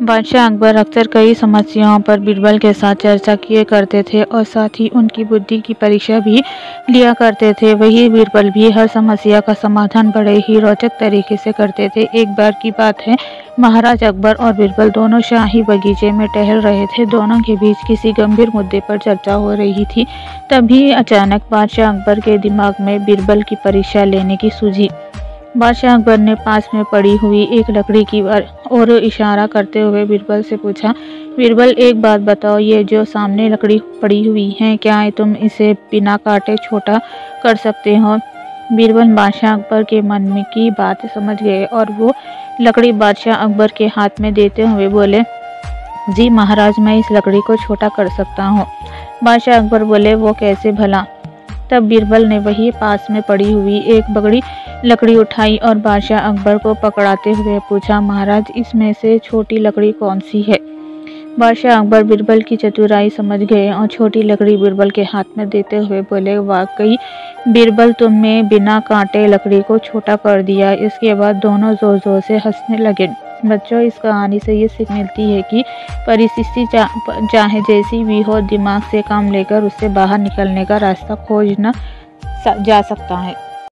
बादशाह अकबर अक्सर कई समस्याओं पर बीरबल के साथ चर्चा किए करते थे और साथ ही उनकी बुद्धि की परीक्षा भी लिया करते थे। वही बीरबल भी हर समस्या का समाधान बड़े ही रोचक तरीके से करते थे। एक बार की बात है, महाराज अकबर और बीरबल दोनों शाही बगीचे में टहल रहे थे। दोनों के बीच किसी गंभीर मुद्दे पर चर्चा हो रही थी। तभी अचानक बादशाह अकबर के दिमाग में बीरबल की परीक्षा लेने की सूझी। बादशाह अकबर ने पास में पड़ी हुई एक लकड़ी की ओर इशारा करते हुए बीरबल से पूछा, बीरबल एक बात बताओ, ये जो सामने लकड़ी पड़ी हुई है, क्या तुम इसे बिना काटे छोटा कर सकते हो? बीरबल बादशाह अकबर के मन में की बात समझ गए और वो लकड़ी बादशाह अकबर के हाथ में देते हुए बोले, जी महाराज, मैं इस लकड़ी को छोटा कर सकता हूँ। बादशाह अकबर बोले, वो कैसे भला? तब बीरबल ने वही पास में पड़ी हुई एक बड़ी लकड़ी उठाई और बादशाह अकबर को पकड़ाते हुए पूछा, महाराज, इसमें से छोटी लकड़ी कौन सी है? बादशाह अकबर बीरबल की चतुराई समझ गए और छोटी लकड़ी बीरबल के हाथ में देते हुए बोले, वाकई बीरबल, तुमने बिना कांटे लकड़ी को छोटा कर दिया। इसके बाद दोनों जोर जोर से हंसने लगे। बच्चों, इस कहानी से ये सीख मिलती है कि परिस्थिति चाहे जैसी भी हो, दिमाग से काम लेकर उससे बाहर निकलने का रास्ता खोजना जा सकता है।